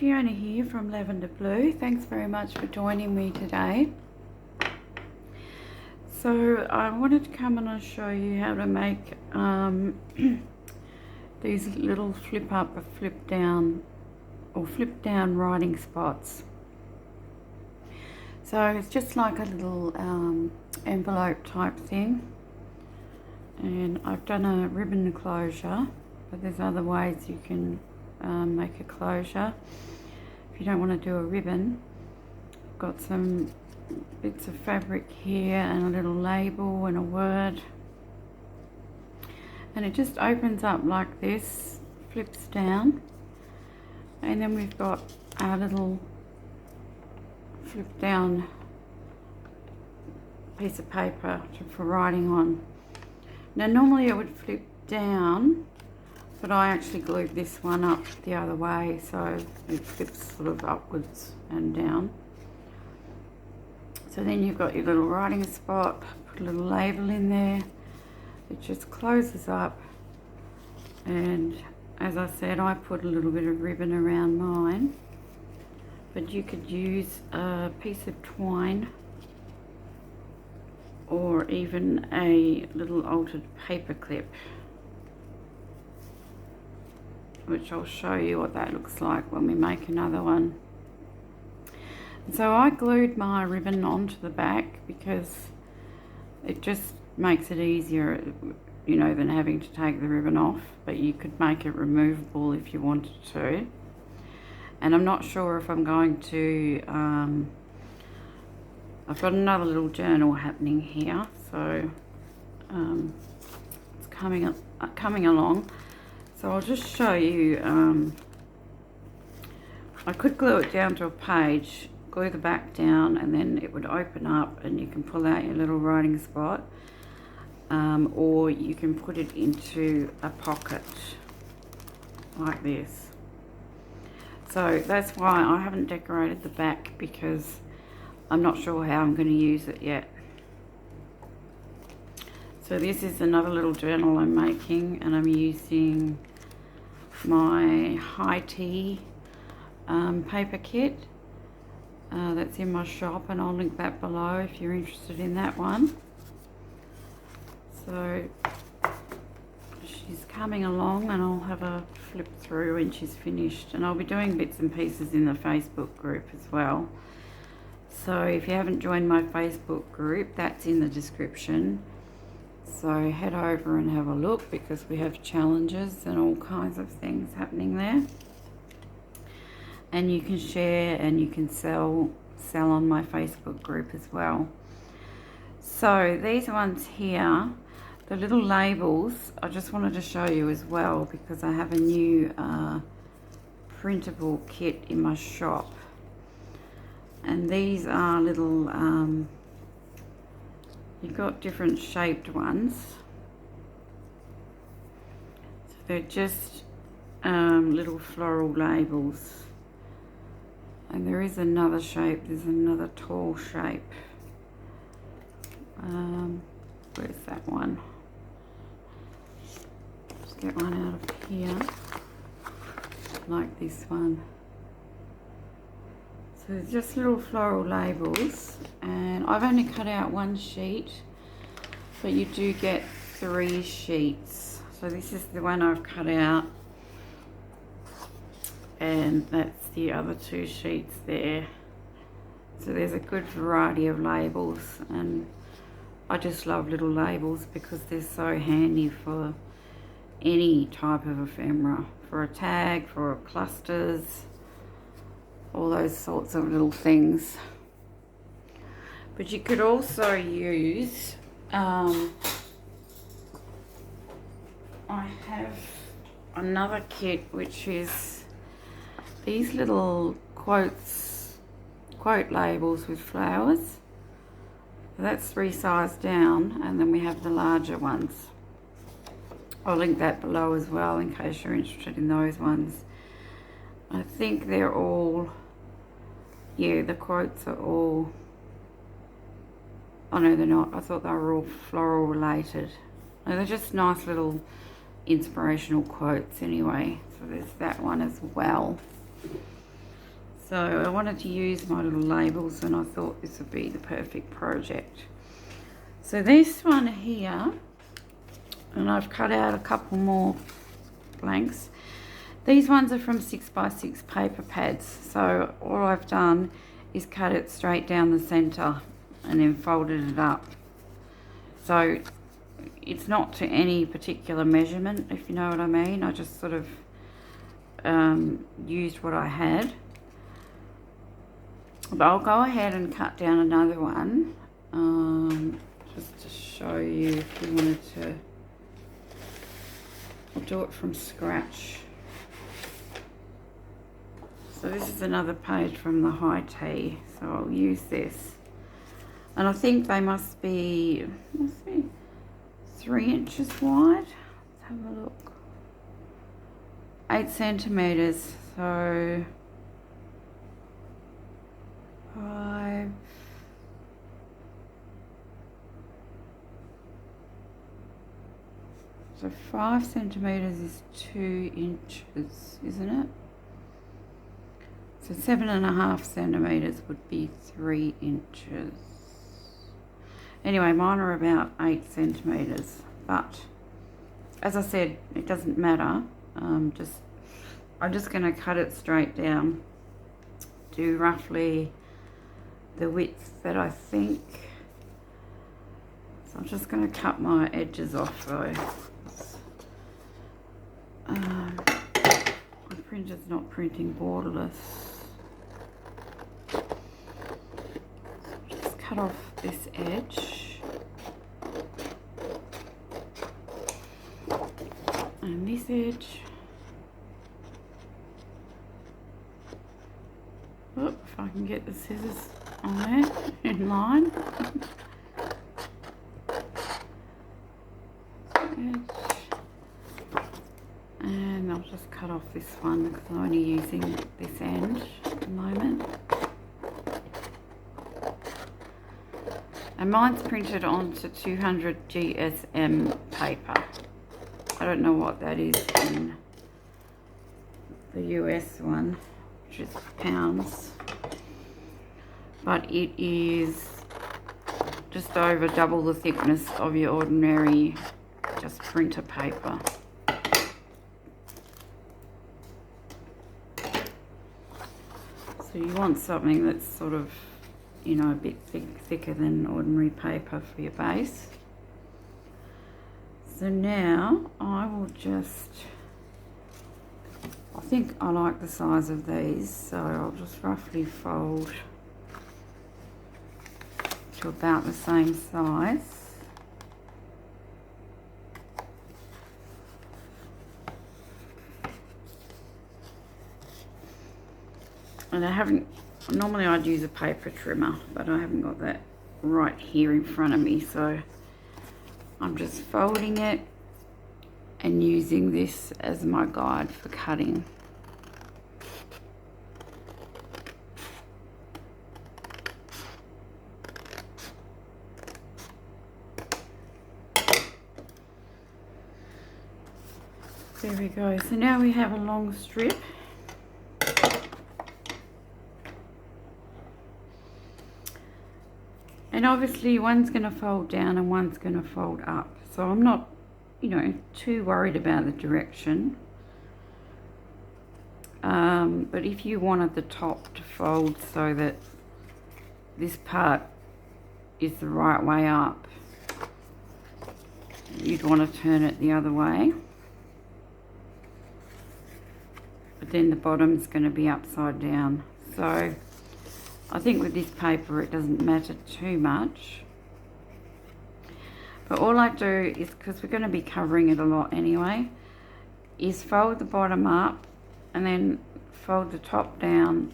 Fiona here from Lavender Blue. Thanks very much for joining me today. So I wanted to come and show you how to make these little flip up or flip down writing spots. So it's just like a little envelope type thing, and I've done a ribbon closure, but there's other ways you can make a closure. If you don't want to do a ribbon, I've got some bits of fabric here and a little label and a word, and it just opens up like this, flips down, and then we've got our little flip down piece of paper for writing on. Now normally it would flip down, but I actually glued this one up the other way, so it flips sort of upwards and down. So then you've got your little writing spot, put a little label in there, it just closes up, and as I said, I put a little bit of ribbon around mine, but you could use a piece of twine or even a little altered paper clip, which I'll show you what that looks like when we make another one. And so I glued my ribbon onto the back because it just makes it easier, you know, than having to take the ribbon off, but you could make it removable if you wanted to. And I'm not sure if I'm going to, I've got another little journal happening here, so it's coming along. So I'll just show you, I could glue it down to a page, glue the back down, and then it would open up and you can pull out your little writing spot, or you can put it into a pocket like this. So that's why I haven't decorated the back, because I'm not sure how I'm going to use it yet. So this is another little journal I'm making, and I'm using my high tea paper kit that's in my shop, and I'll link that below if you're interested in that one. So she's coming along, and I'll have a flip through when she's finished, and I'll be doing bits and pieces in the Facebook group as well. So if you haven't joined my Facebook group, that's in the description. So head over and have a look, because we have challenges and all kinds of things happening there. And you can share and you can sell on my Facebook group as well. So these ones here, the little labels, I just wanted to show you as well, because I have a new printable kit in my shop. And these are little, you've got different shaped ones. So they're just little floral labels. And there is another shape, there's another tall shape. Where's that one? Just get one out of here, like this one. So it's just little floral labels, and I've only cut out one sheet, but you do get 3 sheets. So this is the one I've cut out, and that's the other 2 sheets there. So there's a good variety of labels, and I just love little labels because they're so handy for any type of ephemera, for a tag, for clusters, all those sorts of little things. But you could also use, I have another kit which is these little quote labels with flowers. That's 3 sizes down, and then we have the larger ones. I'll link that below as well in case you're interested in those ones. I think they're all, yeah, the quotes are all, oh no, they're not. I thought they were all floral related. No, they're just nice little inspirational quotes anyway. So there's that one as well. So I wanted to use my little labels, and I thought this would be the perfect project. So this one here, and I've cut out a couple more blanks. These ones are from 6x6 paper pads. So all I've done is cut it straight down the center and then folded it up. So it's not to any particular measurement, if you know what I mean. I just sort of used what I had. But I'll go ahead and cut down another one, just to show you if you wanted to. I'll do it from scratch. So this is another page from the high tea, so I'll use this. And I think they must be, let's see, 3 inches wide. Let's have a look. 8 centimeters, so 5. So 5 centimeters is 2 inches, isn't it? So 7.5 centimeters would be 3 inches. Anyway, mine are about 8 centimeters, but as I said, it doesn't matter. I'm just going to cut it straight down, do roughly the width that I think. So I'm just going to cut my edges off though. My printer's not printing borderless. So just cut off this edge. And this edge. Oh, if I can get the scissors on there in line. And I'll just cut off this one because I'm only using this end at the moment. And mine's printed onto 200 GSM paper. I don't know what that is in the US one, which is pounds, but it is just over double the thickness of your ordinary just printer paper. So you want something that's sort of, you know, a bit thicker than ordinary paper for your base. So now I will just, I think I like the size of these, so I'll just roughly fold to about the same size. And I haven't, normally I'd use a paper trimmer, but I haven't got that right here in front of me, so I'm just folding it and using this as my guide for cutting. There we go. So now we have a long strip. And obviously one's going to fold down and one's going to fold up. So I'm not, you know, too worried about the direction. But if you wanted the top to fold so that this part is the right way up, you'd want to turn it the other way. But then the bottom's going to be upside down. So I think with this paper it doesn't matter too much. But all I do is, because we're going to be covering it a lot anyway, is fold the bottom up and then fold the top down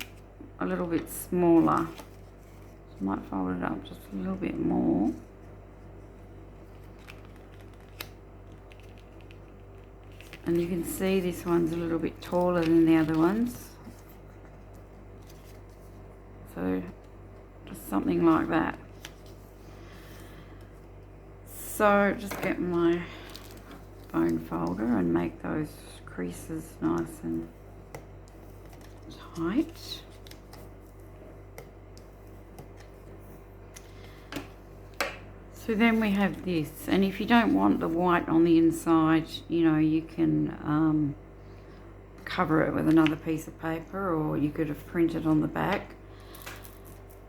a little bit smaller. So I might fold it up just a little bit more. And you can see this one's a little bit taller than the other ones. So just something like that. So just get my bone folder and make those creases nice and tight. So then we have this, and if you don't want the white on the inside, you know, you can cover it with another piece of paper, or you could have printed on the back.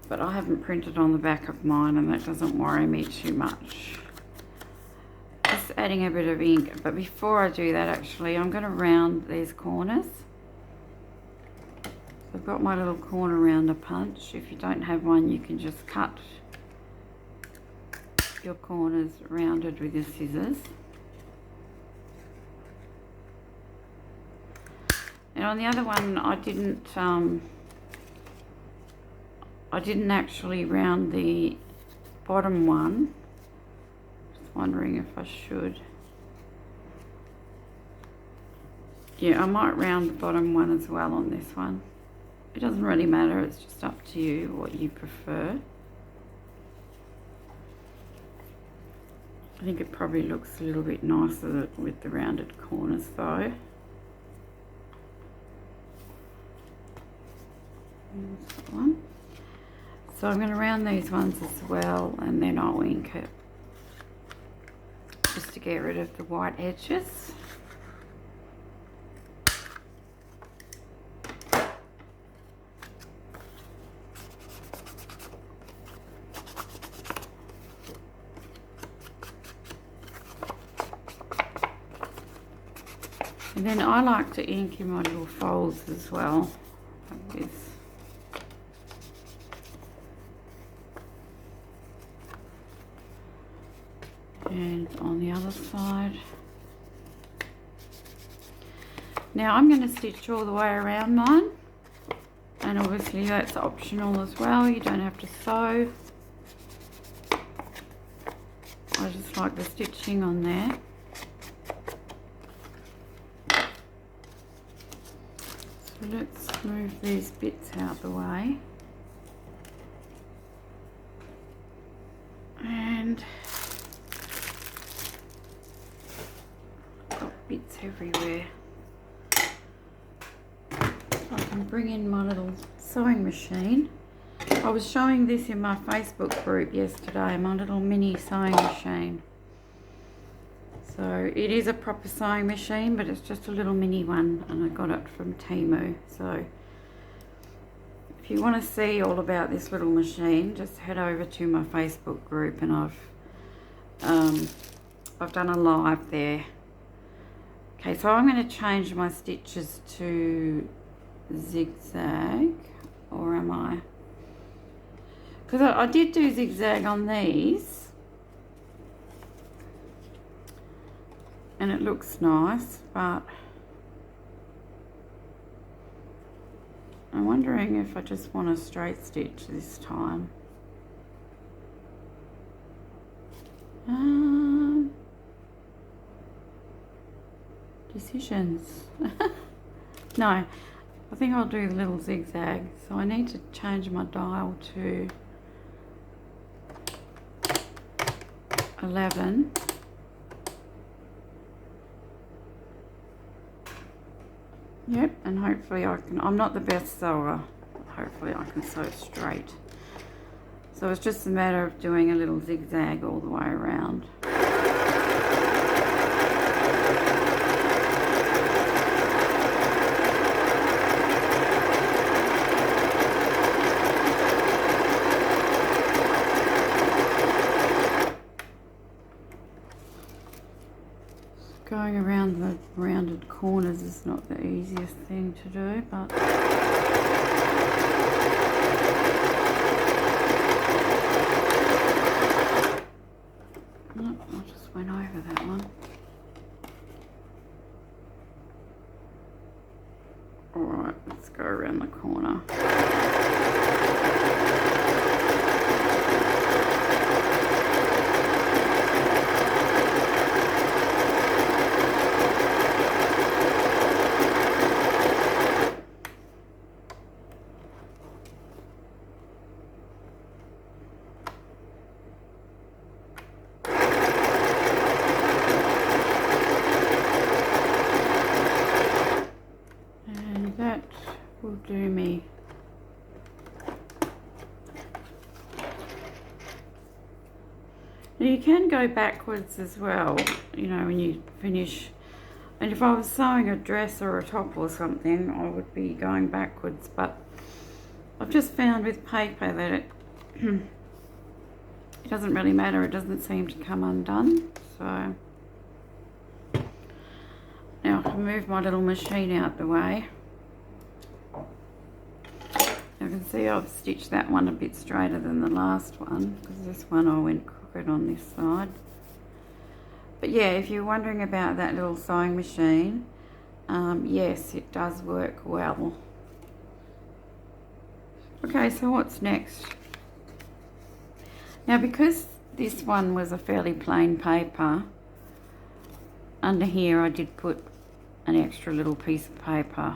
But I haven't printed on the back of mine, and that doesn't worry me too much. Just adding a bit of ink, but before I do that, actually, I'm going to round these corners. So I've got my little corner rounder punch. If you don't have one, you can just cut your corners rounded with your scissors. And on the other one, I didn't actually round the bottom one. Just wondering if I should. Yeah, I might round the bottom one as well on this one. It doesn't really matter, it's just up to you what you prefer. I think it probably looks a little bit nicer with the rounded corners though. There's that one. So I'm going to round these ones as well, and then I'll ink it just to get rid of the white edges. And then I like to ink in my little folds as well, like this. And on the other side. Now I'm going to stitch all the way around mine, and obviously that's optional as well, you don't have to sew. I just like the stitching on there. So let's move these bits out the way. And got bits everywhere. I can bring in my little sewing machine. I was showing this in my Facebook group yesterday, my little mini sewing machine. So it is a proper sewing machine, but it's just a little mini one, and I got it from Temu. So if you want to see all about this little machine, just head over to my Facebook group, and I've done a live there. Okay, so I'm going to change my stitches to zigzag, or am I? Because I did do zigzag on these, and it looks nice, but I'm wondering if I just want a straight stitch this time. Decisions. No, I think I'll do the little zigzag. So I need to change my dial to 11. Yep, and hopefully I can, I'm not the best sewer, hopefully I can sew straight. So it's just a matter of doing a little zigzag all the way around. Going around the rounded corners is not the easiest thing to do, but nope, I just went over that one. Alright, let's go around the corner. Now you can go backwards as well, you know, when you finish. And if I was sewing a dress or a top or something, I would be going backwards. But I've just found with paper that it it doesn't really matter. It doesn't seem to come undone. So now I can move my little machine out the way. You can see I've stitched that one a bit straighter than the last one, because this one I went crooked on this side. But yeah, if you're wondering about that little sewing machine, yes, it does work well. Okay, so what's next? Now, because this one was a fairly plain paper, under here I did put an extra little piece of paper,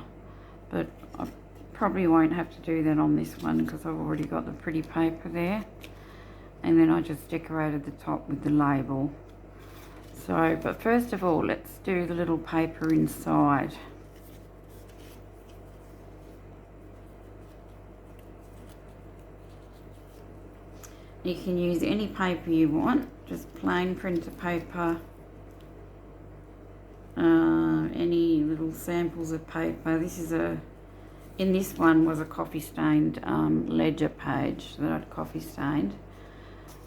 but I probably won't have to do that on this one because I've already got the pretty paper there. And then I just decorated the top with the label. So, but first of all, let's do the little paper inside. You can use any paper you want, just plain printer paper, any little samples of paper. This is in this one was a coffee stained ledger page that I'd coffee stained.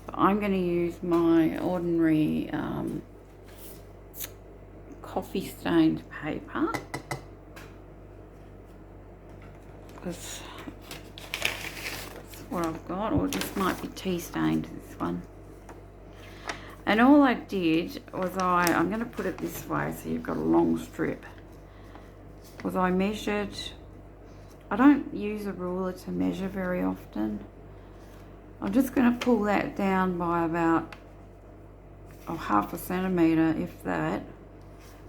But I'm going to use my ordinary coffee stained paper, because that's what I've got, or this might be tea stained, this one. And all I did was I'm going to put it this way so you've got a long strip, was I measured. I don't use a ruler to measure very often. I'm just going to pull that down by about half a centimetre, if that,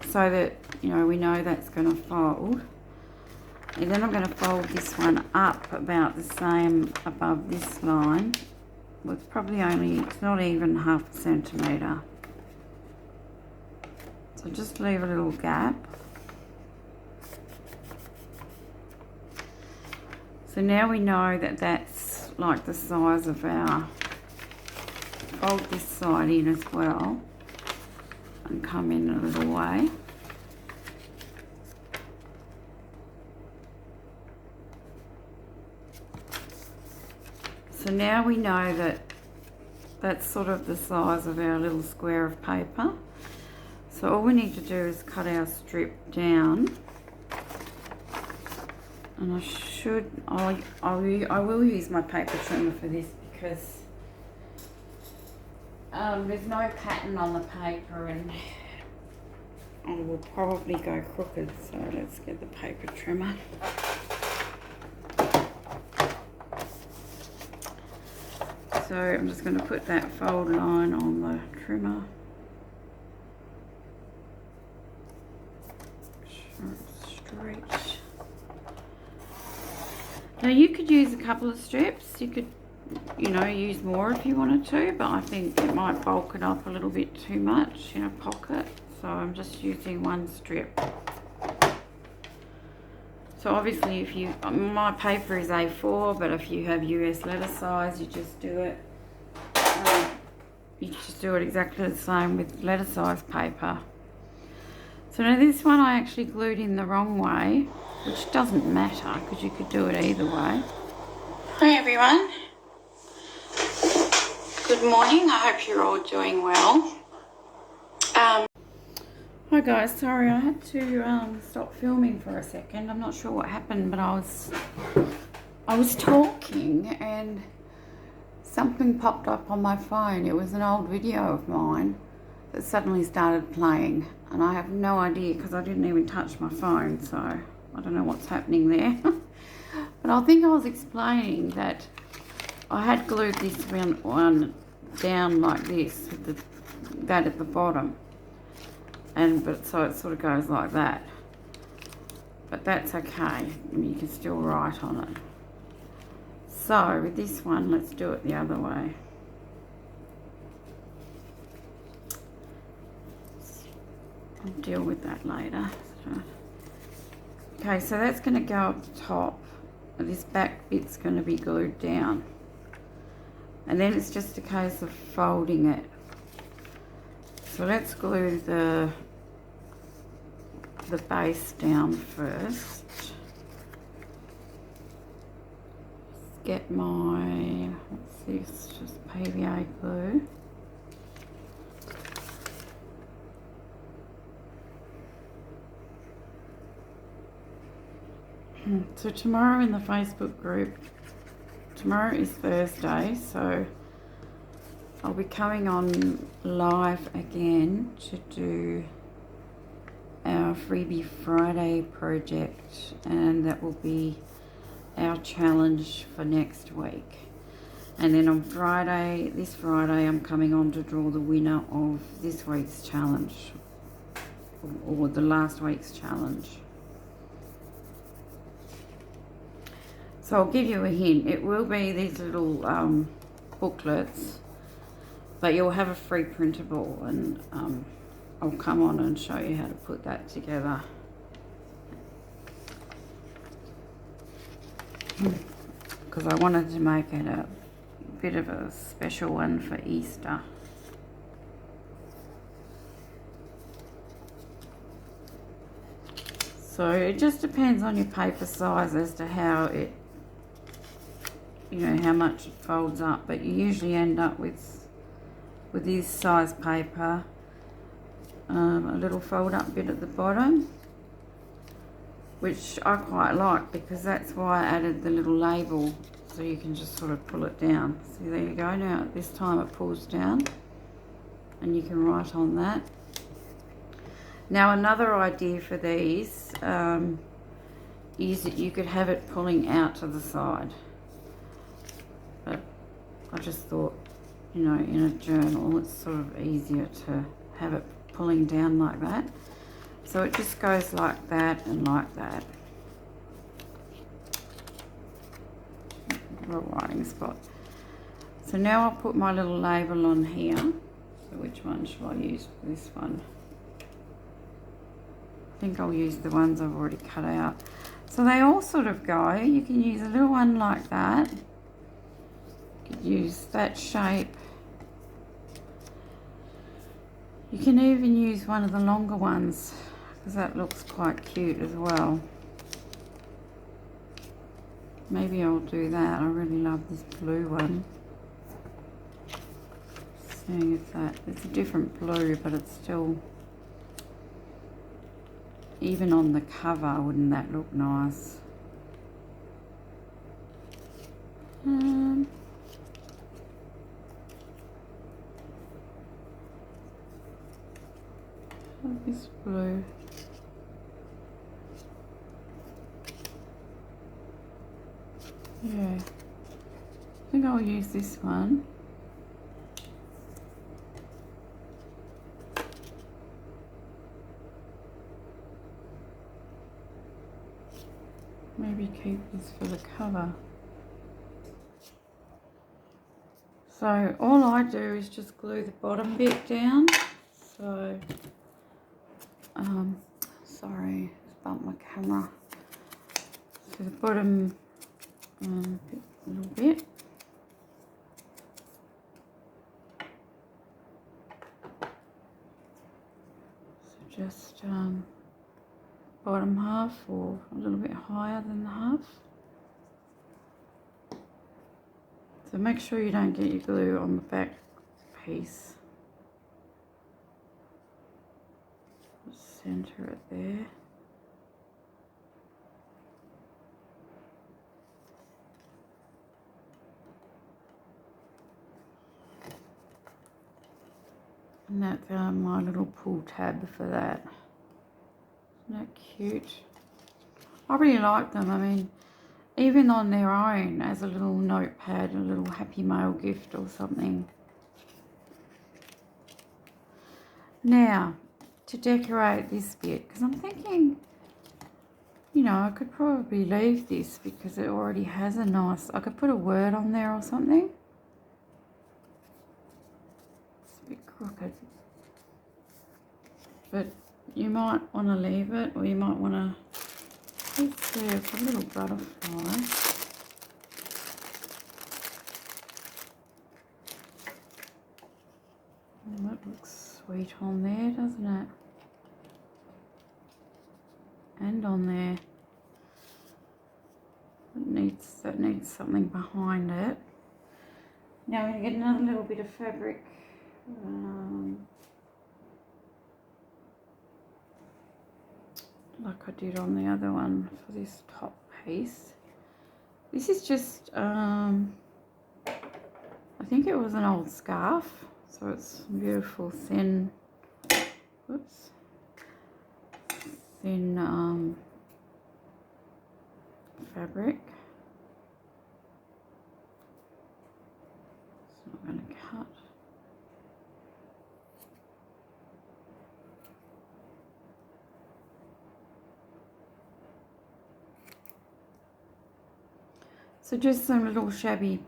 so that, you know, we know that's going to fold. And then I'm going to fold this one up about the same above this line. Well, it's probably only, it's not even half a centimetre. So just leave a little gap. So now we know that that's like the size of our, fold this side in as well and come in a little way. So now we know that that's sort of the size of our little square of paper. So all we need to do is cut our strip down. And I will use my paper trimmer for this because there's no pattern on the paper and I will probably go crooked. So let's get the paper trimmer. So I'm just going to put that fold line on the trimmer. Straight. Now you could use a couple of strips. You could, you know, use more if you wanted to, but I think it might bulk it up a little bit too much in a pocket. So I'm just using one strip. So obviously if you, my paper is A4, but if you have US letter size, you just do it. You just do it exactly the same with letter size paper. So now this one I actually glued in the wrong way, which doesn't matter because you could do it either way. Hi everyone. Good morning. I hope you're all doing well. Hi guys, sorry I had to stop filming for a second. I'm not sure what happened, but I was talking and something popped up on my phone. It was an old video of mine that suddenly started playing, and I have no idea because I didn't even touch my phone, so I don't know what's happening there. But I think I was explaining that I had glued this one down like this with that at the bottom. But so it sort of goes like that, but that's okay. I mean, you can still write on it. So with this one, let's do it the other way. I'll deal with that later. Okay, so that's going to go up the top, and this back bit's going to be glued down, and then it's just a case of folding it So let's glue the base down first. Let's get my, let's see, it's just PVA glue. So tomorrow in the Facebook group, tomorrow is Thursday, so I'll be coming on live again to do our Freebie Friday project, and that will be our challenge for next week. And then on Friday, this Friday, I'm coming on to draw the winner of this week's challenge, or the last week's challenge. So I'll give you a hint. It will be these little booklets, but you'll have a free printable, and I'll come on and show you how to put that together. Because I wanted to make it a bit of a special one for Easter. So it just depends on your paper size as to how it, you know, how much it folds up, but you usually end up with this size paper, a little fold up bit at the bottom, which I quite like because that's why I added the little label, so you can just sort of pull it down. See, there you go. Now this time it pulls down and you can write on that. Now another idea for these is that you could have it pulling out to the side. But I just thought, you know, in a journal it's sort of easier to have it pulling down like that. So it just goes like that and like that. A writing spot. So now I'll put my little label on here. So which one shall I use for this one? I think I'll use the ones I've already cut out. So they all sort of go. You can use a little one like that. You could use that shape. You can even use one of the longer ones, because that looks quite cute as well. Maybe I'll do that. I really love this blue one. Seeing if that, it's a different blue, but it's still, even on the cover, wouldn't that look nice? This blue. Yeah, I think I'll use this one. Maybe keep this for the cover. So all I do is just glue the bottom bit down. So, sorry, just bumped my camera. So the bottom little bit. So just bottom half, or a little bit higher than the half. So make sure you don't get your glue on the back piece. Just center it there. And that's my little pull tab for that. Isn't that cute? I really like them. I mean, even on their own as a little notepad, a little Happy Mail gift or something. Now, to decorate this bit, because I'm thinking, you know, I could probably leave this because it already has a nice, I could put a word on there or something. It's a bit crooked. But you might want to leave it, or you might want to, let's see, it's a little butterfly. Oh, that looks sweet on there, doesn't it? And on there. That needs something behind it. Now I'm going to get another little bit of fabric. Like I did on the other one for this top piece. This is just, I think it was an old scarf. So it's beautiful thin, whoops, thin fabric. It's not going to cut. So just some little shabby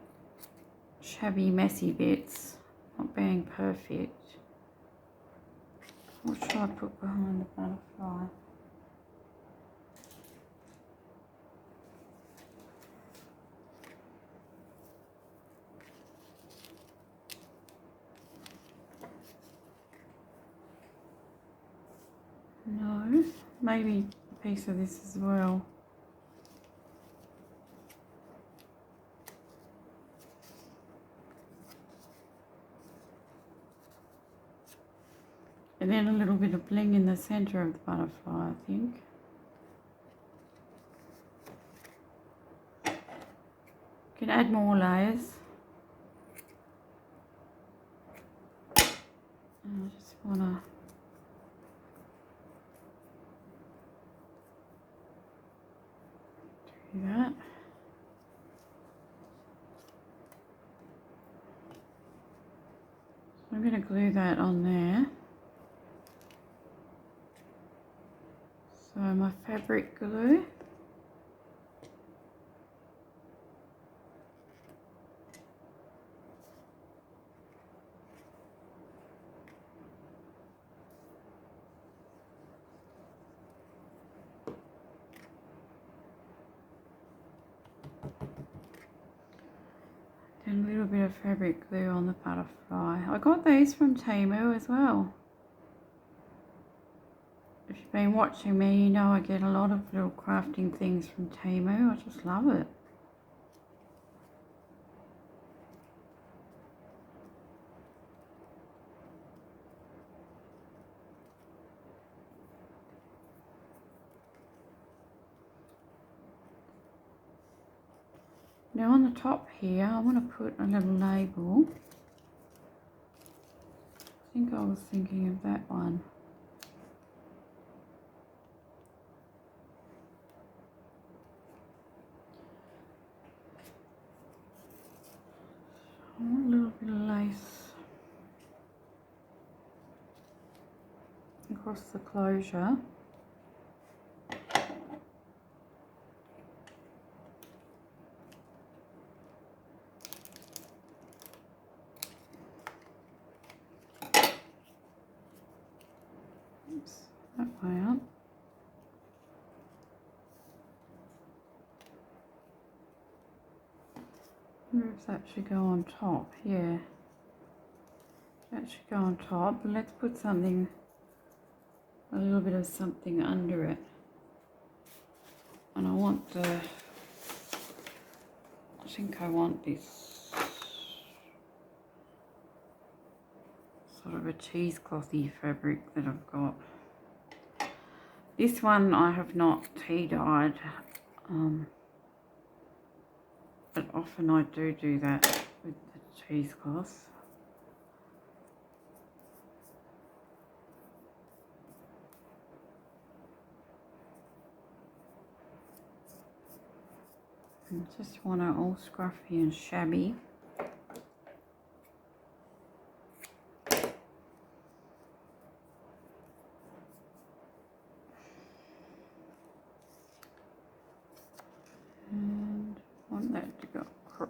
messy bits, not being perfect. What should I put behind the butterfly? No, maybe a piece of this as well. And then a little bit of bling in the centre of the butterfly, I think. You can add more layers. And I just want to do that. So I'm going to glue that on there. So my fabric glue. And a little bit of fabric glue on the butterfly. I got these from Temu as well. If you've been watching me, you know I get a lot of little crafting things from Temu. I just love it. Now on the top here, I want to put a little label. I think I was thinking of that one. I want a little bit of lace across the closure. Oops, that way up. I wonder if that should go on top. Yeah, that should go on top. But let's put something, a little bit of something under it. And I want I think I want this sort of a cheeseclothy fabric that I've got. This one I have not tea dyed, but often I do that with the cheesecloth. And just want it all scruffy and shabby. And want that to go across.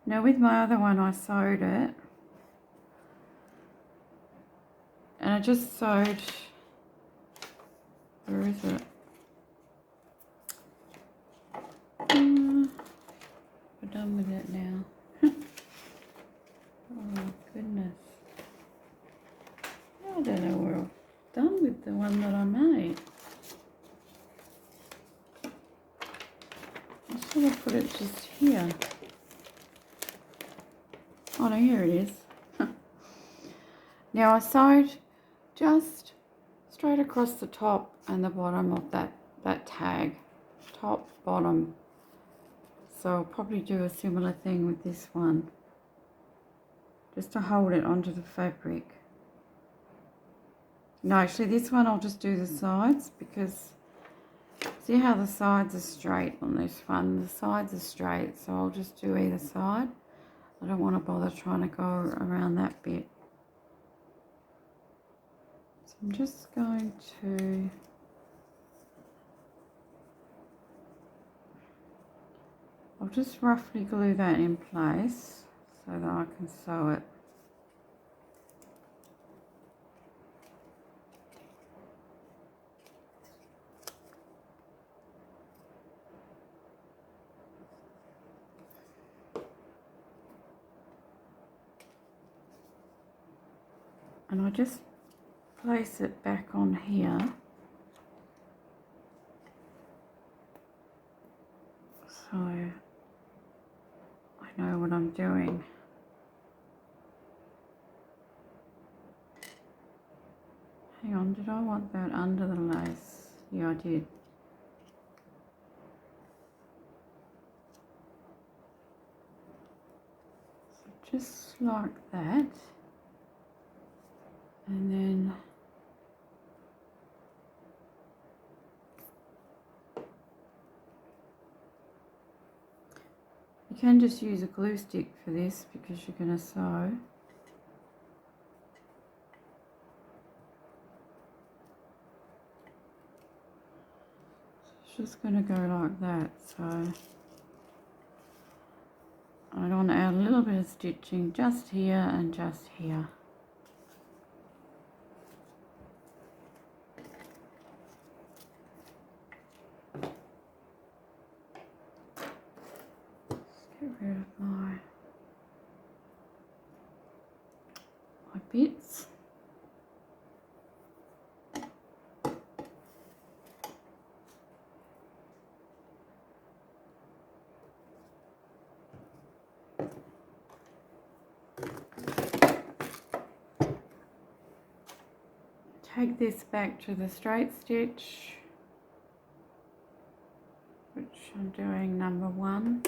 Now with my other one I sewed it. And I just sewed, where is it? We're done with it now. Oh my goodness. with the one that I made. I should have put it just here. Oh no, here it is. Now I sewed just straight across the top and the bottom of that tag. Top, bottom. So I'll probably do a similar thing with this one. Just to hold it onto the fabric. No, actually this one I'll just do the sides, because see how the sides are straight on this one? The sides are straight, so I'll just do either side. I don't want to bother trying to go around that bit. So I'm just going to I'll just roughly glue that in place so that I can sew it. And I just place it back on here. So I know what I'm doing. Hang on, did I want that under the lace? Yeah, I did. So just like that. And then you can just use a glue stick for this because you're going to sew. It's just going to go like that. So I want to add a little bit of stitching just here and just here. Get rid of my bits. Take this back to the straight stitch, which I'm doing number 1.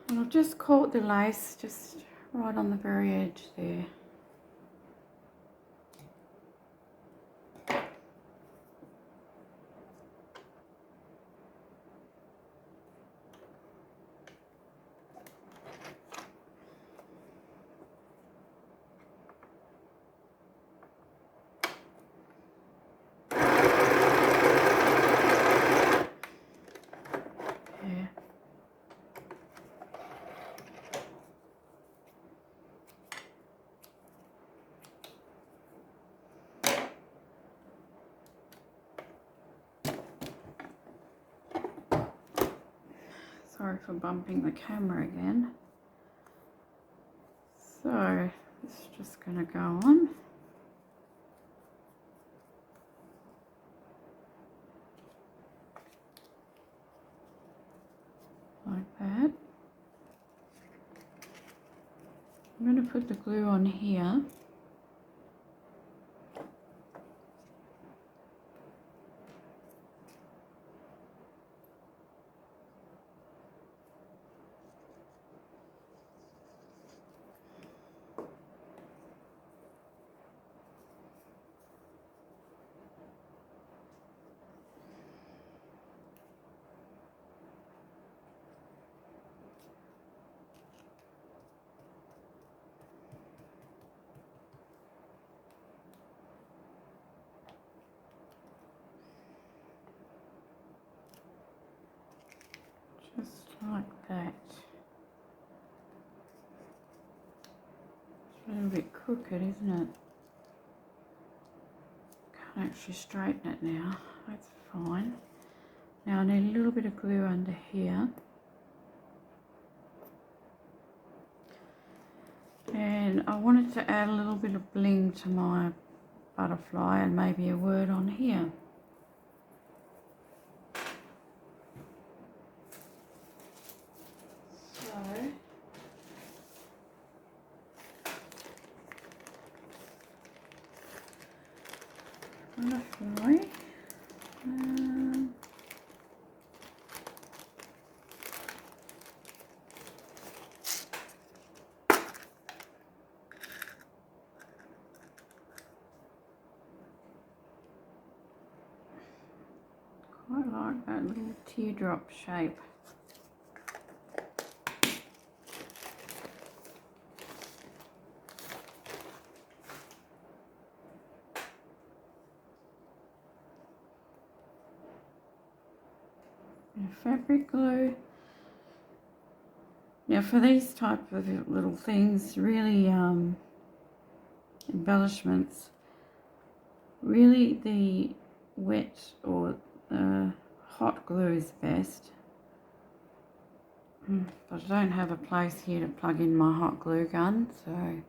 And I've just caught the lace just right on the very edge there. Sorry for bumping the camera again. So it's just going to go on. Like that. I'm going to put the glue on here. like that. It's a little bit crooked, isn't it? Can't actually straighten it now. That's fine. Now I need a little bit of glue under here. And I wanted to add a little bit of bling to my butterfly and maybe a word on here. Butterfly. Quite like that little teardrop shape. Fabric glue. Now for these type of little things, really embellishments, really the wet or hot glue is best. But I don't have a place here to plug in my hot glue gun, so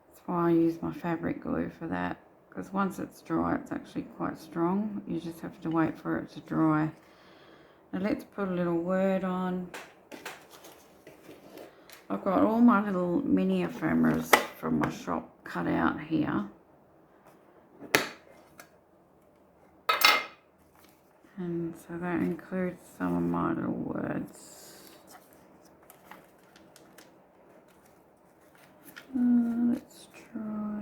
that's why I use my fabric glue for that. Because once it's dry, it's actually quite strong. You just have to wait for it to dry. Now let's put a little word on. I've got all my little mini ephemeras from my shop cut out here. And so that includes some of my little words. Let's try.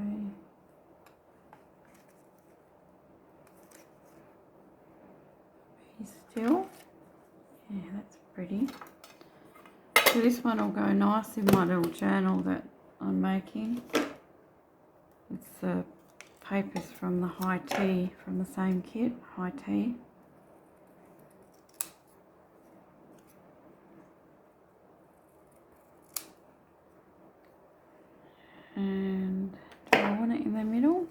Be still. Yeah, that's pretty. So this one will go nice in my little journal that I'm making. It's the papers from the high tea, from the same kit, high tea. And do I want it in the middle?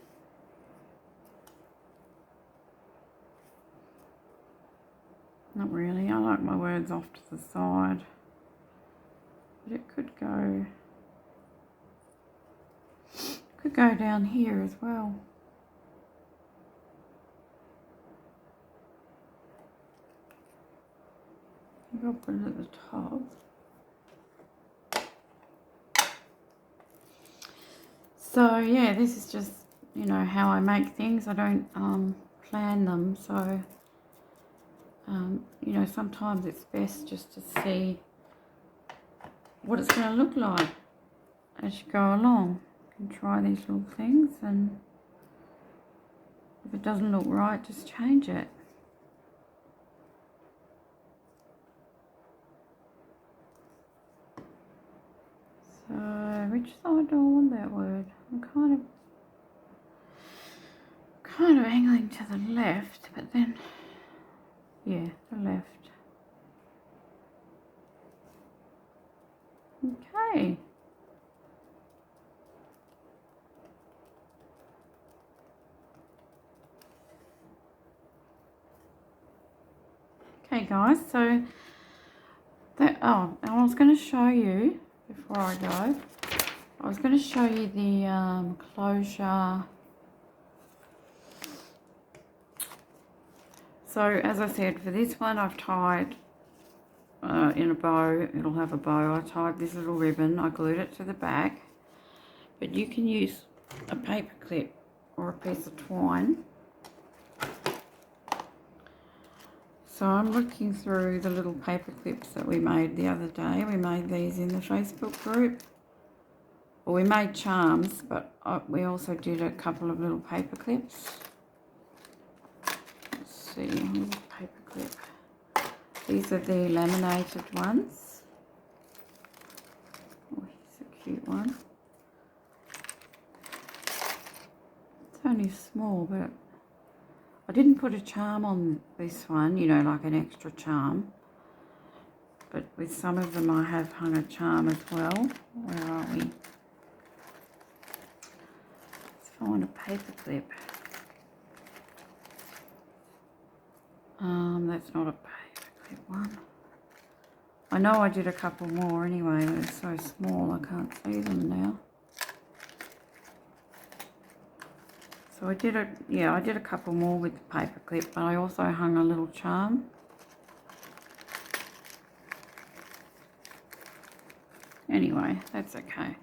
Not really. I like my words off to the side. But it could go down here as well. I think I'll put it at the top. So yeah, this is just, you know, how I make things. I don't plan them, so you know, sometimes it's best just to see what it's going to look like as you go along. You can try these little things, and if it doesn't look right, just change it. So which side do I want that word? I'm kind of angling to the left, but then yeah, the left. Okay. Okay guys, so that, oh, and I was going to show you, before I go, I was going to show you the closure. So as I said, for this one I've tied in a bow. It'll have a bow. I tied this little ribbon, I glued it to the back, but you can use a paper clip or a piece of twine. So I'm looking through the little paper clips that we made the other day. We made these in the Facebook group. Well, we made charms, but we also did a couple of little paper clips. Let's see, here's a paper clip. These are the laminated ones. Oh, here's a cute one. It's only small, but I didn't put a charm on this one, you know, like an extra charm. But with some of them I have hung a charm as well. Where are we? Let's find a paper clip. That's not a paper clip one. I know I did a couple more anyway, but it's so small I can't see them now. So I did a couple more with the paper clip, but I also hung a little charm. Anyway, that's okay.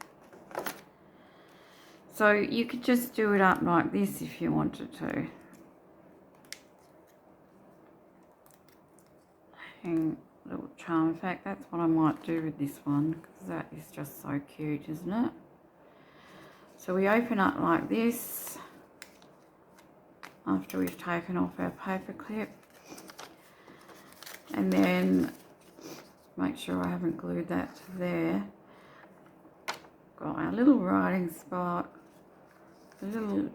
So you could just do it up like this if you wanted to. Hang a little charm. In fact, that's what I might do with this one, because that is just so cute, isn't it? So we open up like this after we've taken off our paper clip, and then make sure I haven't glued that to there. Got our little writing spot, a little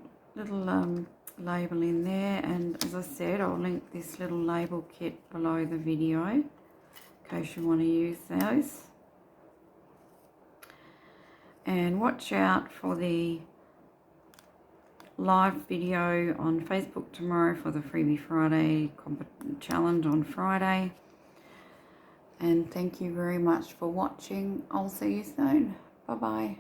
label in there, and as I said, I'll link this little label kit below the video in case you want to use those. And watch out for the live video on Facebook tomorrow for the Freebie Friday challenge on Friday. And thank you very much for watching. I'll see you soon. Bye bye.